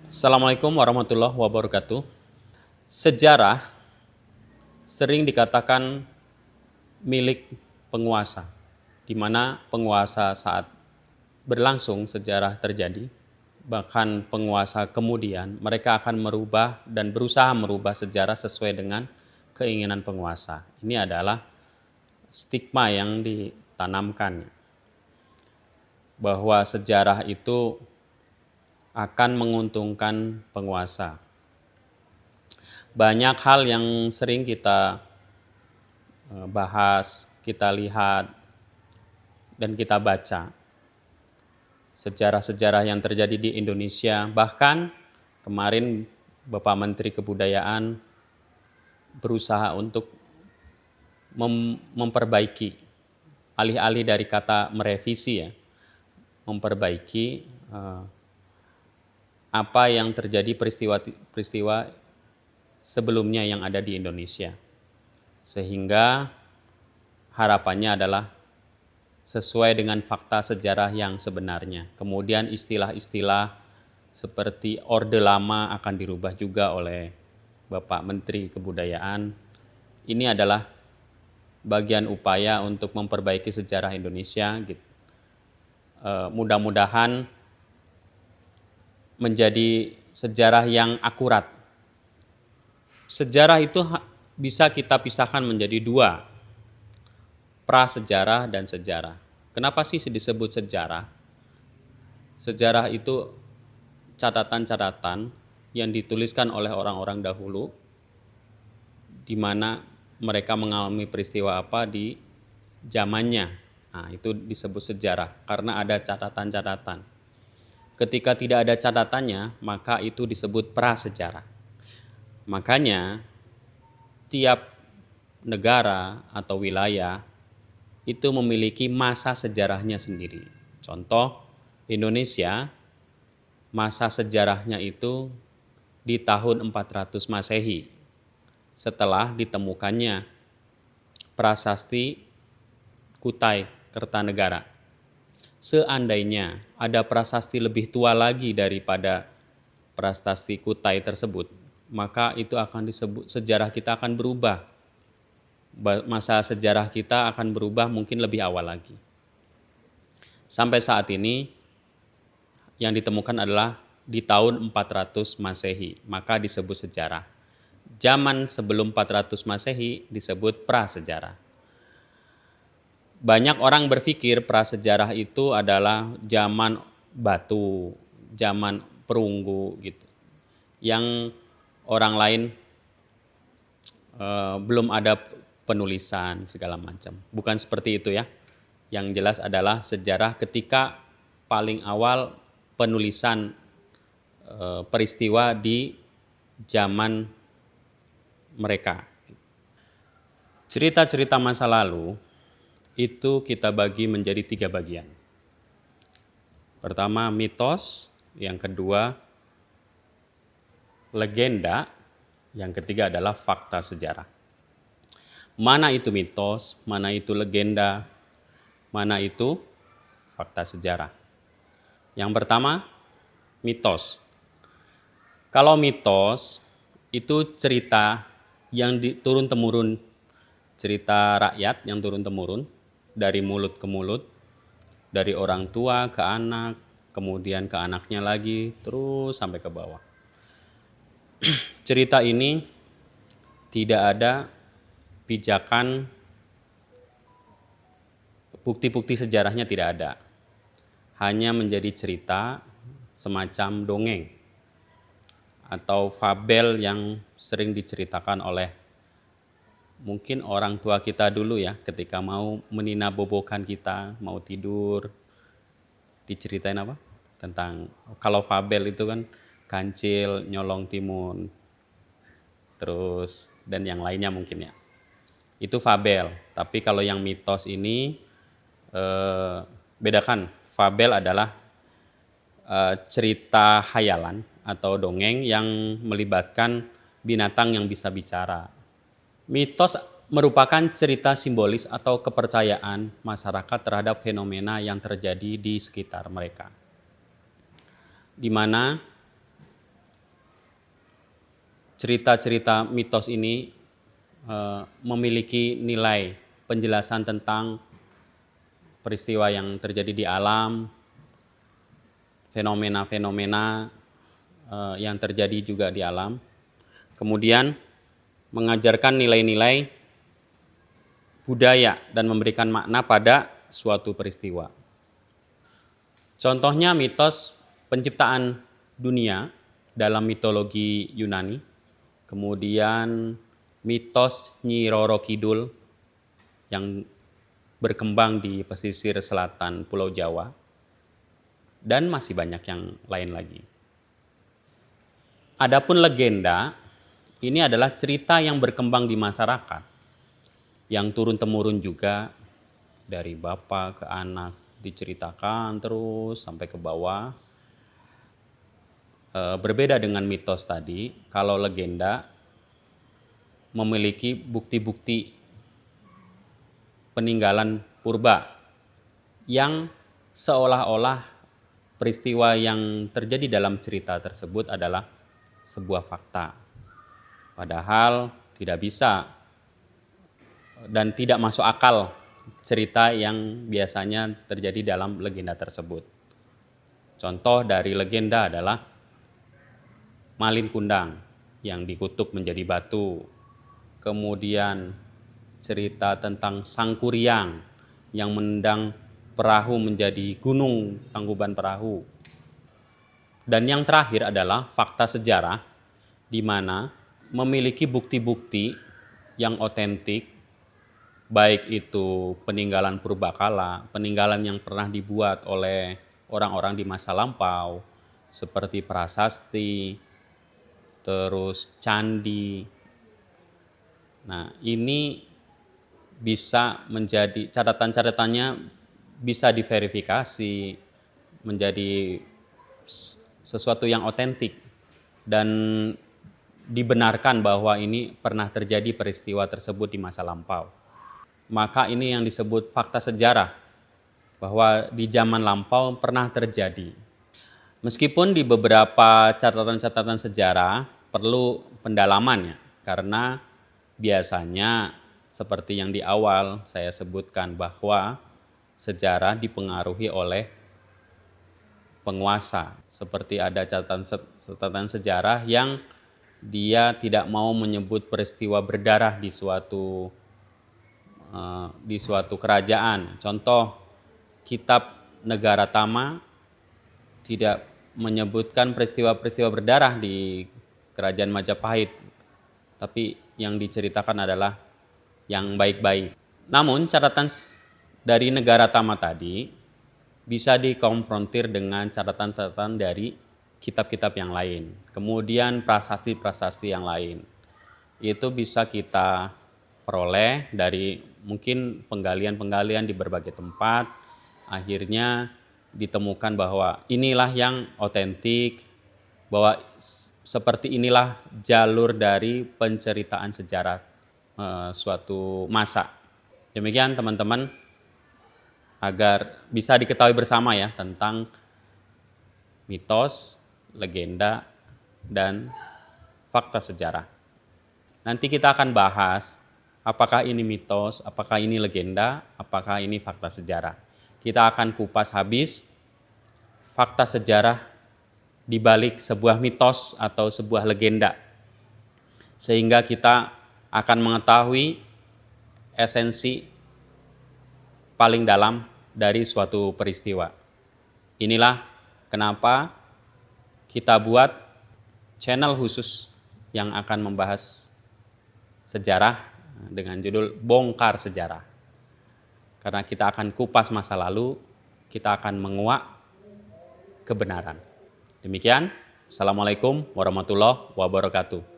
Assalamualaikum warahmatullahi wabarakatuh. Sejarah sering dikatakan milik penguasa, di mana penguasa saat berlangsung sejarah terjadi, bahkan penguasa kemudian mereka akan merubah dan berusaha merubah sejarah sesuai dengan keinginan penguasa. Ini adalah stigma yang ditanamkan bahwa sejarah itu akan menguntungkan penguasa. Banyak hal yang sering kita bahas, kita lihat, dan kita baca. Sejarah-sejarah yang terjadi di Indonesia, bahkan kemarin Bapak Menteri Kebudayaan berusaha untuk memperbaiki, alih-alih dari kata merevisi ya, memperbaiki apa yang terjadi peristiwa sebelumnya yang ada di Indonesia. Sehingga harapannya adalah sesuai dengan fakta sejarah yang sebenarnya. Kemudian istilah-istilah seperti Orde Lama akan dirubah juga oleh Bapak Menteri Kebudayaan. Ini adalah bagian upaya untuk memperbaiki sejarah Indonesia. Mudah-mudahan menjadi sejarah yang akurat. Sejarah itu bisa kita pisahkan menjadi dua, prasejarah dan sejarah. Kenapa sih disebut sejarah? Sejarah itu catatan-catatan yang dituliskan oleh orang-orang dahulu, di mana mereka mengalami peristiwa apa di zamannya. Nah, itu disebut sejarah karena ada catatan-catatan. Ketika tidak ada catatannya, maka itu disebut prasejarah. Makanya tiap negara atau wilayah itu memiliki masa sejarahnya sendiri. Contoh, Indonesia masa sejarahnya itu di tahun 400 Masehi setelah ditemukannya prasasti Kutai Kertanegara. Seandainya ada prasasti lebih tua lagi daripada prasasti Kutai tersebut, maka itu akan disebut sejarah kita akan berubah. Masa sejarah kita akan berubah mungkin lebih awal lagi. Sampai saat ini yang ditemukan adalah di tahun 400 Masehi, maka disebut sejarah. Zaman sebelum 400 Masehi disebut prasejarah. Banyak orang berpikir prasejarah itu adalah zaman batu, zaman perunggu gitu. Yang orang lain belum ada penulisan segala macam. Bukan seperti itu ya. Yang jelas adalah sejarah ketika paling awal penulisan peristiwa di zaman mereka. Cerita-cerita masa lalu itu kita bagi menjadi 3 bagian. Pertama mitos, yang kedua legenda, yang ketiga adalah fakta sejarah. Mana itu mitos, mana itu legenda, mana itu fakta sejarah. Yang pertama, mitos. Kalau mitos itu cerita yang turun-temurun, cerita rakyat yang turun-temurun dari mulut ke mulut, dari orang tua ke anak, kemudian ke anaknya lagi, terus sampai ke bawah. Cerita ini tidak ada pijakan, bukti-bukti sejarahnya tidak ada. Hanya menjadi cerita semacam dongeng atau fabel yang sering diceritakan oleh mungkin orang tua kita dulu ya, ketika mau meninabobokan kita, mau tidur, diceritain apa? Tentang, kalau fabel itu kan kancil, nyolong timun, terus dan yang lainnya mungkin ya. Itu fabel. Tapi kalau yang mitos ini bedakan. Fabel adalah cerita hayalan atau dongeng yang melibatkan binatang yang bisa bicara. Mitos merupakan cerita simbolis atau kepercayaan masyarakat terhadap fenomena yang terjadi di sekitar mereka, di mana cerita-cerita mitos ini memiliki nilai penjelasan tentang peristiwa yang terjadi di alam, fenomena-fenomena yang terjadi juga di alam. Kemudian mengajarkan nilai-nilai budaya dan memberikan makna pada suatu peristiwa. Contohnya mitos penciptaan dunia dalam mitologi Yunani, kemudian mitos Nyi Roro Kidul yang berkembang di pesisir selatan Pulau Jawa, dan masih banyak yang lain lagi. Adapun legenda, ini adalah cerita yang berkembang di masyarakat, yang turun-temurun juga dari bapak ke anak, diceritakan terus sampai ke bawah. Berbeda dengan mitos tadi, kalau legenda memiliki bukti-bukti peninggalan purba yang seolah-olah peristiwa yang terjadi dalam cerita tersebut adalah sebuah fakta. Padahal tidak bisa dan tidak masuk akal cerita yang biasanya terjadi dalam legenda tersebut. Contoh dari legenda adalah Malin Kundang yang dikutuk menjadi batu. Kemudian cerita tentang Sang Kuryang yang menendang perahu menjadi gunung Tangkuban Perahu. Dan yang terakhir adalah fakta sejarah, di mana memiliki bukti-bukti yang otentik, baik itu peninggalan purbakala, peninggalan yang pernah dibuat oleh orang-orang di masa lampau, seperti prasasti, terus candi. Nah, ini bisa menjadi catatan-catatannya bisa diverifikasi menjadi sesuatu yang otentik dan dibenarkan bahwa ini pernah terjadi peristiwa tersebut di masa lampau. Maka ini yang disebut fakta sejarah, bahwa di zaman lampau pernah terjadi. Meskipun di beberapa catatan-catatan sejarah perlu pendalamannya, karena biasanya seperti yang di awal saya sebutkan bahwa sejarah dipengaruhi oleh penguasa. Seperti ada catatan sejarah yang dia tidak mau menyebut peristiwa berdarah di suatu kerajaan. Contoh, kitab Negara Tama tidak menyebutkan peristiwa-peristiwa berdarah di kerajaan Majapahit, tapi yang diceritakan adalah yang baik-baik. Namun catatan dari Negara Tama tadi bisa dikonfrontir dengan catatan-catatan dari kitab-kitab yang lain. Kemudian prasasti-prasasti yang lain. Itu bisa kita peroleh dari mungkin penggalian-penggalian di berbagai tempat. Akhirnya ditemukan bahwa inilah yang otentik, bahwa seperti inilah jalur dari penceritaan sejarah suatu masa. Demikian teman-teman, agar bisa diketahui bersama ya tentang mitos, legenda, dan fakta sejarah. Nanti kita akan bahas apakah ini mitos, apakah ini legenda, apakah ini fakta sejarah. Kita akan kupas habis fakta sejarah di balik sebuah mitos atau sebuah legenda, sehingga kita akan mengetahui esensi paling dalam dari suatu peristiwa. Inilah kenapa kita buat channel khusus yang akan membahas sejarah dengan judul Bongkar Sejarah. Karena kita akan kupas masa lalu, kita akan menguak kebenaran. Demikian, Assalamualaikum warahmatullahi wabarakatuh.